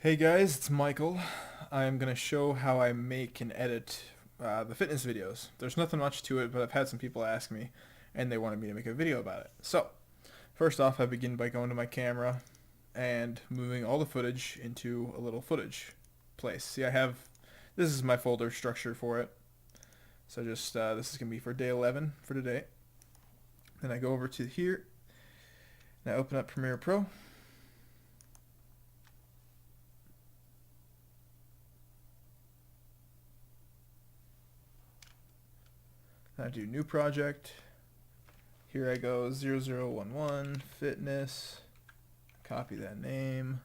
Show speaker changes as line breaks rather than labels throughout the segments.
Hey guys, it's Michael. I'm going to show how I make and edit the fitness videos. There's nothing much to it, but I've had some people ask me and they wanted me to make a video about it. So, first off, I begin by going to my camera and moving all the footage into a little footage place. See, this is my folder structure for it. So just, this is going to be for day 11 for today. Then I go over to here and I open up Premiere Pro. I do new project. Here I go 0011 fitness. Copy that name.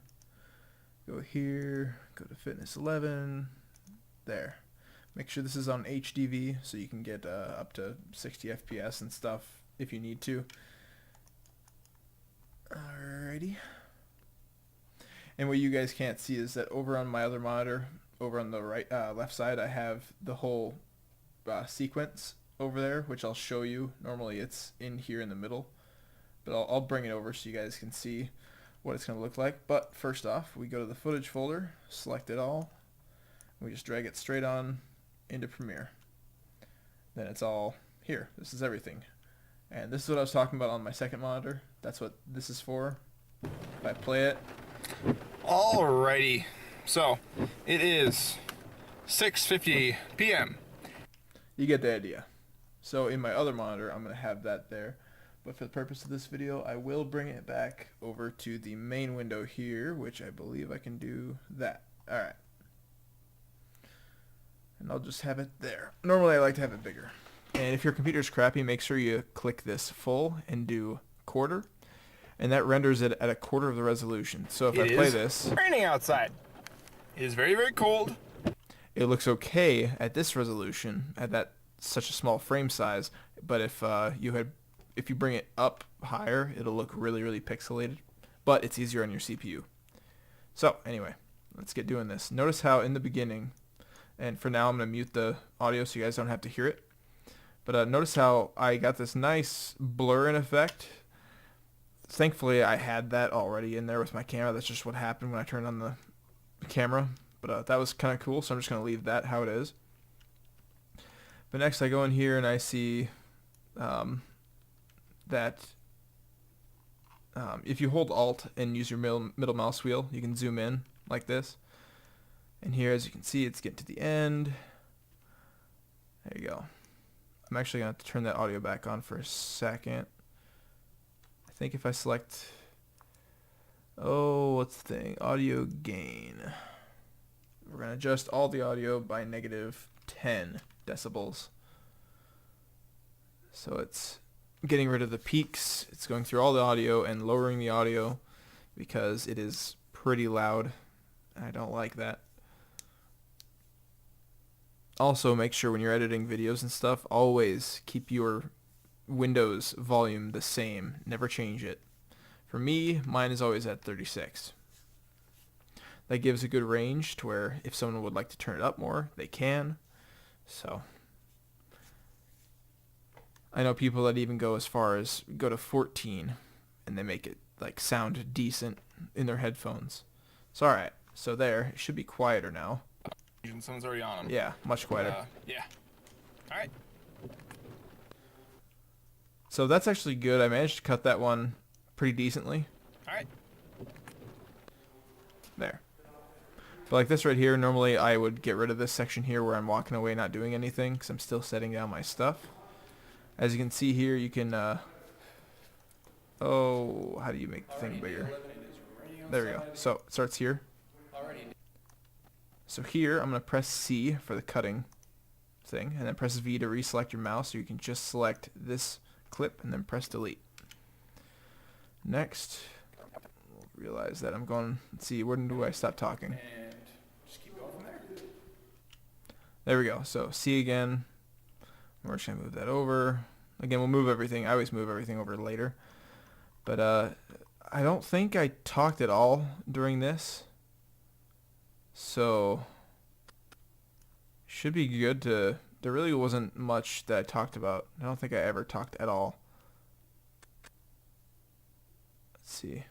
Go here. Go to fitness 11. There. Make sure this is on HDV so you can get up to 60 FPS and stuff if you need to. Alrighty. And what you guys can't see is that over on my other monitor, over on the right left side, I have the whole sequence over there, which I'll show you. Normally it's in here in the middle, but I'll bring it over so you guys can see what it's going to look like. But first off, we go to the footage folder, select it all, we just drag it straight on into Premiere. Then it's all here. This is everything. And this is what I was talking about on my second monitor. That's what this is for. If I play it.
Alrighty, so it is 6:50 p.m.
You get the idea. So in my other monitor, I'm going to have that there. But for the purpose of this video, I will bring it back over to the main window here, which I believe I can do that. Alright. And I'll just have it there. Normally I like to have it bigger. And if your computer's crappy, make sure you click this full and do quarter. And that renders it at a quarter of the resolution. So if I play this,
raining outside. It is very, very cold.
It looks okay at this resolution, at that such a small frame size. But if you bring it up higher, it'll look really, really pixelated. But it's easier on your CPU. So anyway, let's get doing this. Notice how in the beginning, and for now I'm going to mute the audio so you guys don't have to hear it. But notice how I got this nice blurring effect. Thankfully, I had that already in there with my camera. That's just what happened when I turned on the camera. But that was kind of cool, so I'm just going to leave that how it is. But next I go in here and I see that if you hold Alt and use your middle mouse wheel, you can zoom in like this. And here, as you can see, it's getting to the end. There you go. I'm actually going to have to turn that audio back on for a second. I think if I select, what's the thing? Audio gain. We're going to adjust all the audio by -10 decibels. So it's getting rid of the peaks. It's going through all the audio and lowering the audio because it is pretty loud. I don't like that. Also, make sure when you're editing videos and stuff, always keep your Windows volume the same. Never change it. For me, mine is always at 36. That gives a good range to where if someone would like to turn it up more, they can. So I know people that even go as far as go to 14 and they make it like sound decent in their headphones. So alright, so there, it should be quieter now.
Someone's already on them.
Yeah, much quieter.
Yeah. Alright.
So that's actually good. I managed to cut that one pretty decently.
Alright.
There. But like this right here, normally I would get rid of this section here where I'm walking away not doing anything because I'm still setting down my stuff. As you can see here, you can, how do you make the thing bigger? There we go. So it starts here. So here, I'm going to press C for the cutting thing, and then press V to reselect your mouse so you can just select this clip and then press delete. Next, realize that I'm going, let's see, when do I stop talking?
And just keep going from there.
There we go. So C again. We're just going to move that over. Again, we'll move everything. I always move everything over later. But I don't think I talked at all during this. So should be good to, there really wasn't much that I talked about. I don't think I ever talked at all. Let's see.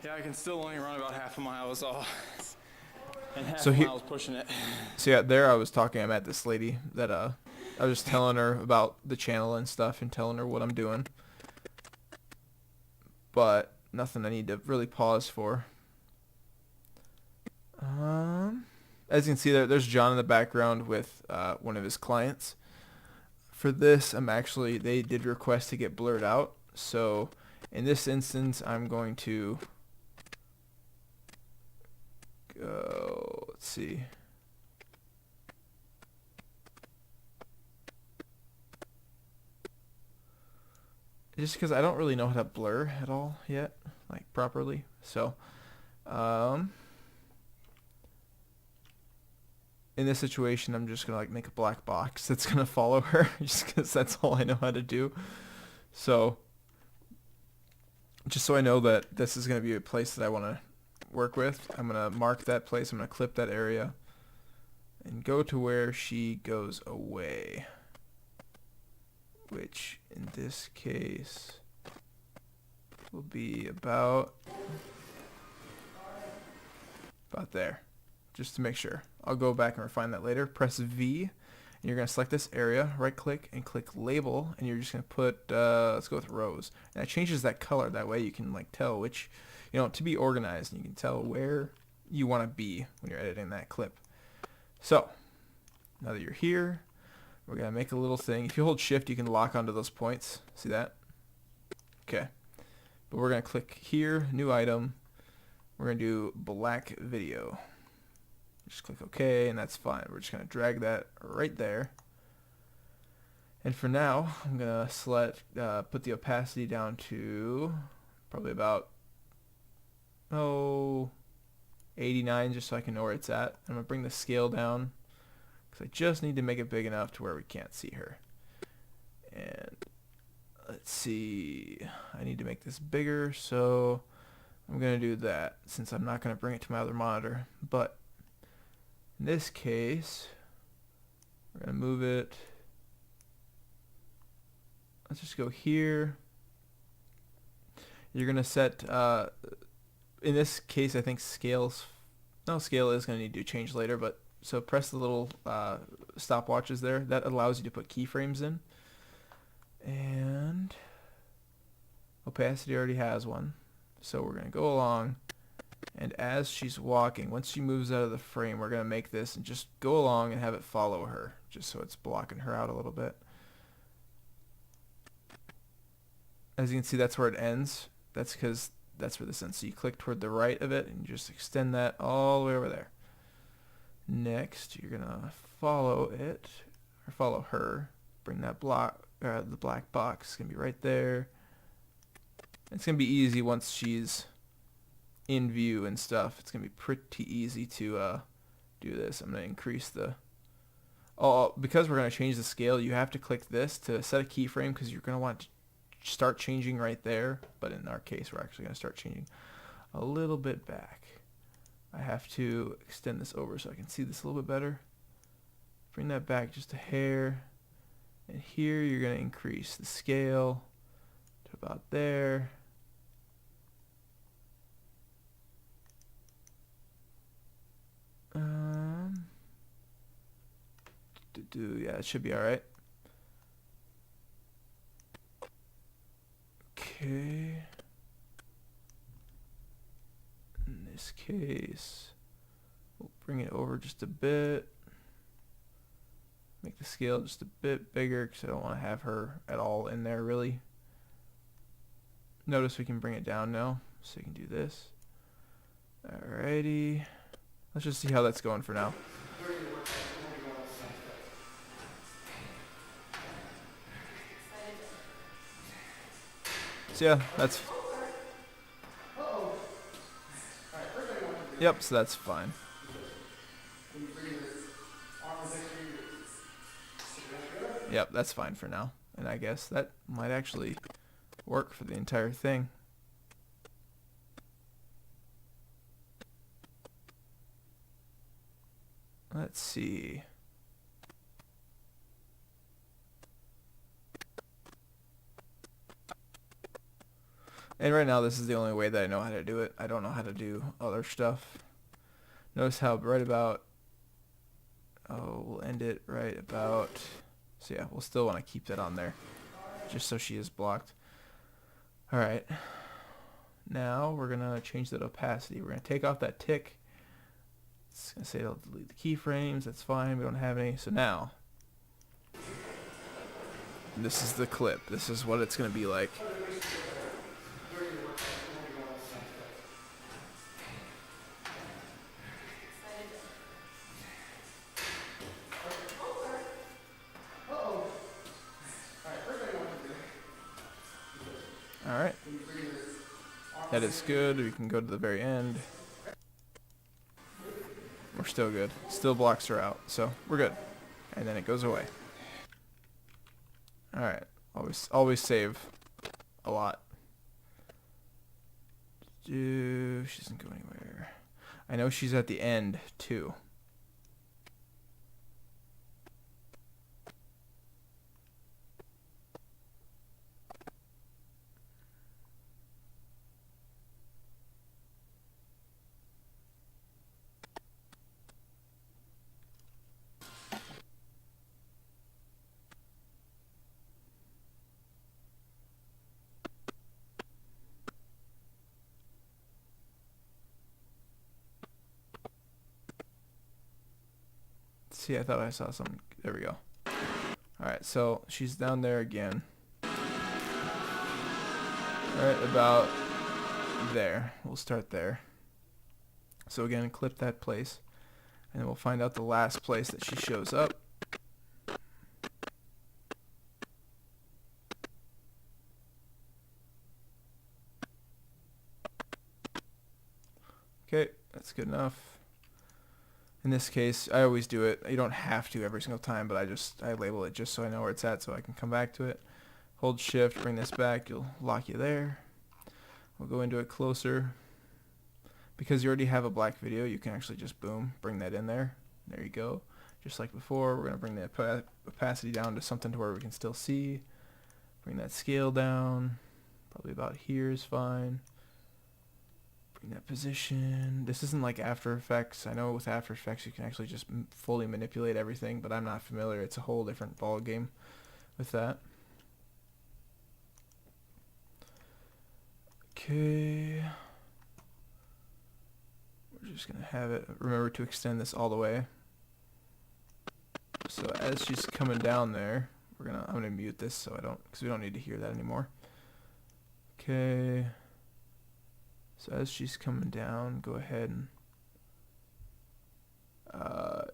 Yeah, I can still only run about half a mile is all. And half
So
a
here-
mile's pushing it.
So yeah, there I was talking. I met this lady that I was just telling her about the channel and stuff and telling her what I'm doing. But nothing I need to really pause for. As you can see there's John in the background with one of his clients. For this, they did request to get blurred out. So in this instance, I'm going to go, let's see. Just because I don't really know how to blur at all yet, like properly. So, in this situation, I'm just gonna like make a black box that's gonna follow her, just because that's all I know how to do. So, just so I know that this is gonna be a place that I want to work with, I'm gonna mark that place. I'm gonna clip that area, and go to where she goes away. Which in this case will be about there, just to make sure. I'll go back and refine that later. Press V, and you're going to select this area, right click, and click label, and you're just going to put, let's go with rose. And it changes that color, that way you can like tell which, to be organized, and you can tell where you want to be when you're editing that clip. So, now that you're here, we're going to make a little thing. If you hold shift, you can lock onto those points. See that? Okay. But we're going to click here, new item. We're going to do black video. Just click OK, and that's fine. We're just going to drag that right there. And for now, I'm going to select, put the opacity down to probably about, 89, just so I can know where it's at. I'm going to bring the scale down, because I just need to make it big enough to where we can't see her. And let's see, I need to make this bigger, so I'm going to do that, since I'm not going to bring it to my other monitor. But in this case, we're going to move it. Let's just go here. You're going to set, in this case, I think scale is going to need to change later, but so press the little stopwatches there. That allows you to put keyframes in. And opacity already has one. So we're going to go along. And as she's walking, once she moves out of the frame, we're going to make this and just go along and have it follow her, just so it's blocking her out a little bit. As you can see, that's where it ends. That's because that's where this ends. So you click toward the right of it and you just extend that all the way over there. Next, you're gonna follow it, or follow her. Bring that the black box. It's gonna be right there. It's gonna be easy once she's in view and stuff. It's gonna be pretty easy to do this. I'm gonna increase the. Because we're gonna change the scale, you have to click this to set a keyframe, because you're gonna want to start changing right there. But in our case, we're actually gonna start changing a little bit back. I have to extend this over so I can see this a little bit better. Bring that back just a hair. And here you're going to increase the scale to about there. Yeah, it should be alright. Okay. In this case, we'll bring it over just a bit. Make the scale just a bit bigger, because I don't want to have her at all in there really. Notice we can bring it down now, so you can do this. Alrighty. Let's just see how that's going for now. So yeah, that's... Yep, so that's fine. Yep, that's fine for now. And I guess that might actually work for the entire thing. Let's see. And right now this is the only way that I know how to do it. I don't know how to do other stuff. Notice how right about, oh, we'll end it right about, so yeah, we'll still want to keep that on there, just so she is blocked. Alright, now we're going to change that opacity. We're going to take off that tick. It's going to say it'll delete the keyframes, that's fine, we don't have any. So now, this is the clip. This is what it's going to be like. Alright. That is good. We can go to the very end. We're still good. Still blocks her out. So we're good. And then it goes away. Alright. Always save a lot. She doesn't go anywhere. I know she's at the end too. See, I thought I saw something. There we go. Alright, so she's down there again. Alright, about there. We'll start there. So again, clip that place. And then we'll find out the last place that she shows up. Okay, that's good enough. In this case, I always do it. You don't have to every single time, but I label it just so I know where it's at so I can come back to it. Hold shift, bring this back, it'll lock you there. We'll go into it closer. Because you already have a black video, you can actually just boom, bring that in there. There you go. Just like before, we're going to bring the opacity down to something to where we can still see. Bring that scale down. Probably about here is fine. Bring that position. This isn't like After Effects. I know with After Effects you can actually just fully manipulate everything, but I'm not familiar. It's a whole different ball game with that. Okay. We're just gonna have it. Remember to extend this all the way. So as she's coming down there, I'm gonna mute this so because we don't need to hear that anymore. Okay. So as she's coming down, go ahead and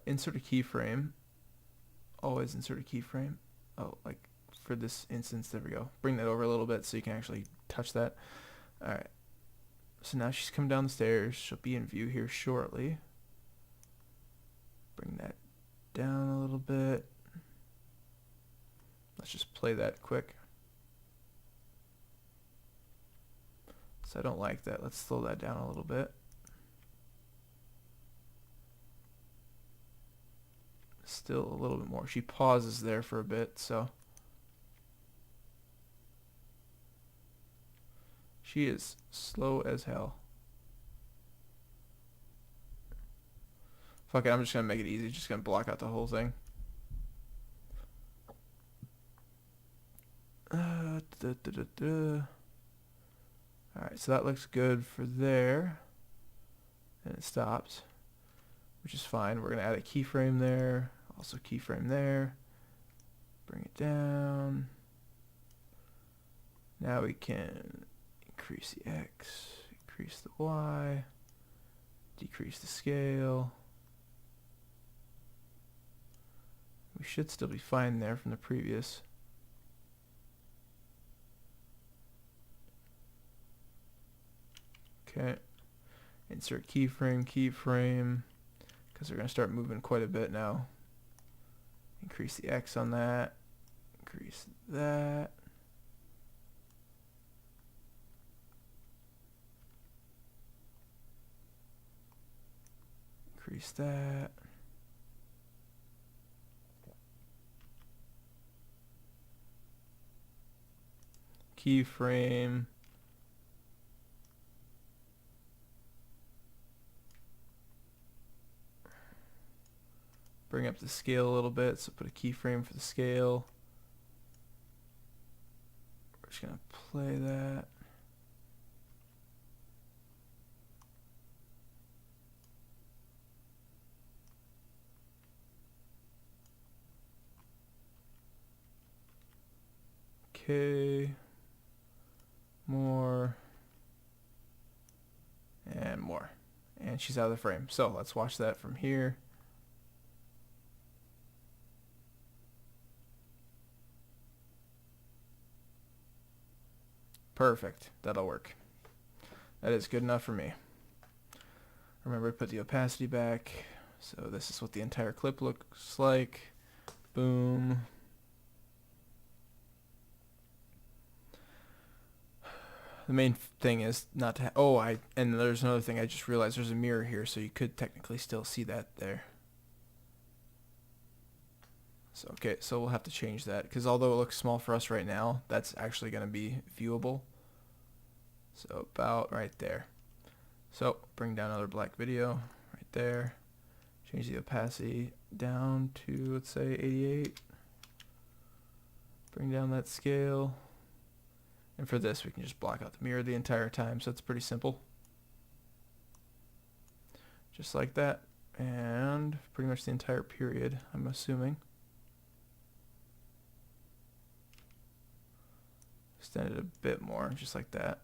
insert a keyframe. Always insert a keyframe. Oh, like for this instance, there we go. Bring that over a little bit so you can actually touch that. Alright. So now she's come down the stairs. She'll be in view here shortly. Bring that down a little bit. Let's just play that quick. So I don't like that. Let's slow that down a little bit. Still a little bit more. She pauses there for a bit, so. She is slow as hell. Fuck it, I'm just gonna make it easy. Just gonna block out the whole thing. Alright, so that looks good for there. And it stops, which is fine. We're going to add a keyframe there. Also keyframe there. Bring it down. Now we can increase the X, increase the Y, decrease the scale. We should still be fine there from the previous. Okay, insert keyframe, because we're going to start moving quite a bit now. Increase the X on that, increase that. Increase that. Keyframe. bring up the scale a little bit. So put a keyframe for the scale. We're just gonna play that. Okay. More. And more. And she's out of the frame. So let's watch that from here. Perfect. That'll work. That is good enough for me. Remember to put the opacity back. So this is what the entire clip looks like. Boom. The main thing is not to and there's another thing I just realized, there's a mirror here, so you could technically still see that there. So okay, so we'll have to change that, because although it looks small for us right now, that's actually going to be viewable. So about right there. So bring down another black video right there. Change the opacity down to, let's say, 88. Bring down that scale. And for this, we can just block out the mirror the entire time, so it's pretty simple. Just like that. And pretty much the entire period, I'm assuming. Extend it a bit more, just like that.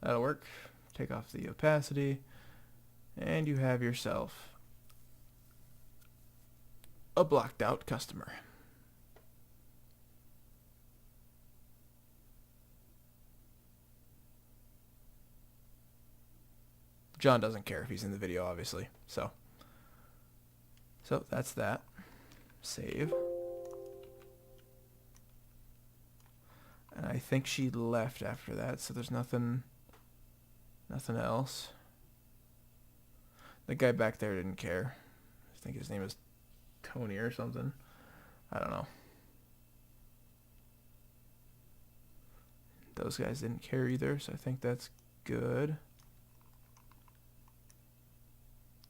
That'll work. Take off the opacity, and you have yourself a blocked out customer. John doesn't care if he's in the video, obviously. So that's that. Save. And I think she left after that, so there's nothing else. The guy back there didn't care. I think his name is Tony or something. I don't know. Those guys didn't care either, so I think that's good.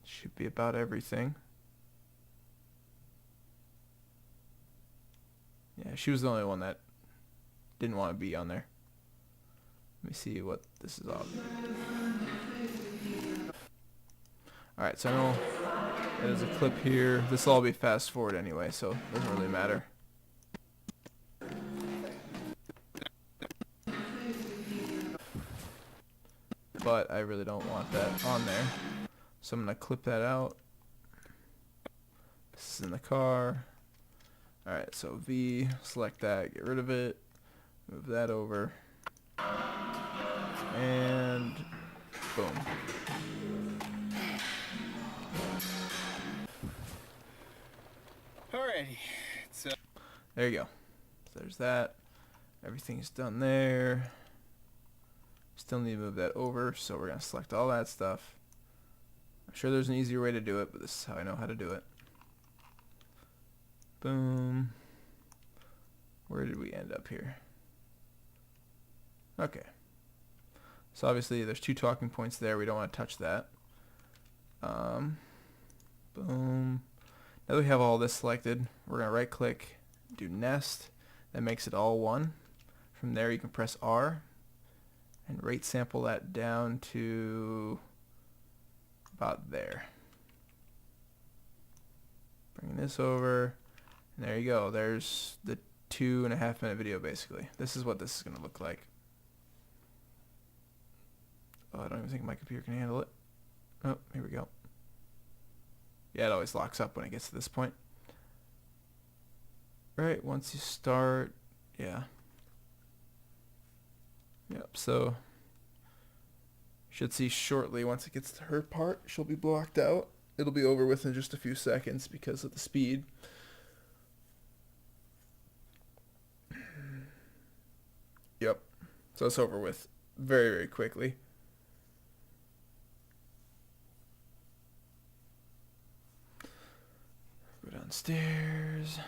Should be about everything. Yeah, she was the only one that didn't want to be on there. Let me see what this is all. Alright, so I know there's a clip here. This will all be fast forward anyway, so it doesn't really matter. But I really don't want that on there. So I'm going to clip that out. This is in the car. Alright, so V, select that, get rid of it. Move that over. And boom.
Alrighty. So
There you go. So there's that. Everything's done there. Still need to move that over, so we're going to select all that stuff. I'm sure there's an easier way to do it, but this is how I know how to do it. Boom. Where did we end up here? Okay. So obviously there's two talking points there. We don't want to touch that. Boom. Now that we have all this selected, we're going to right click, do nest. That makes it all one. From there you can press R and rate sample that down to about there. Bring this over, and there you go. There's the 2.5 minute video basically. This is what this is going to look like. Oh, I don't even think my computer can handle it. Oh, here we go. Yeah, it always locks up when it gets to this point. Right, once you start, yeah. Yep, so should see shortly once it gets to her part, she'll be blocked out. It'll be over within just a few seconds because of the speed. Yep, so it's over with very, very quickly. Go downstairs.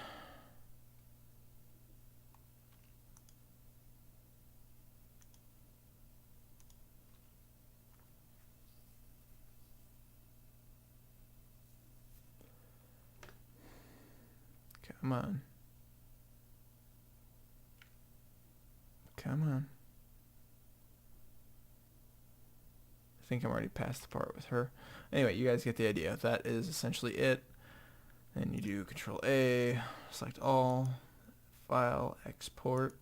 Come on. Come on. I think I'm already past the part with her. Anyway, you guys get the idea. That is essentially it. And you do Control A, select all, file, export.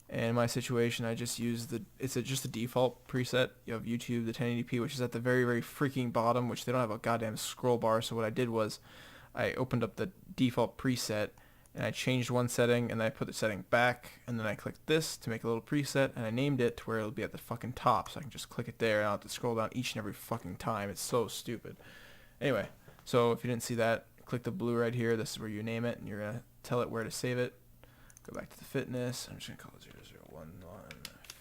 And in my situation, I just use just a default preset. You have YouTube, the 1080p, which is at the very, very freaking bottom, which they don't have a goddamn scroll bar. So what I did was I opened up the default preset and I changed one setting and then I put the setting back and then I clicked this to make a little preset and I named it to where it'll be at the fucking top. So I can just click it there and I don't have to scroll down each and every fucking time. It's so stupid. Anyway, so if you didn't see that, click the blue right here. This is where you name it and you're going to tell it where to save it. Go back to the fitness. I'm just going to call it 0011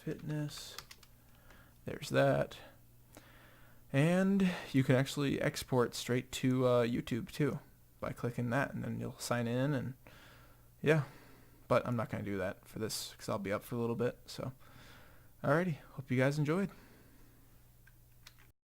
fitness. There's that. And you can actually export straight to YouTube too by clicking that, and then you'll sign in and yeah. But I'm not going to do that for this because I'll be up for a little bit. So, alrighty. Hope you guys enjoyed.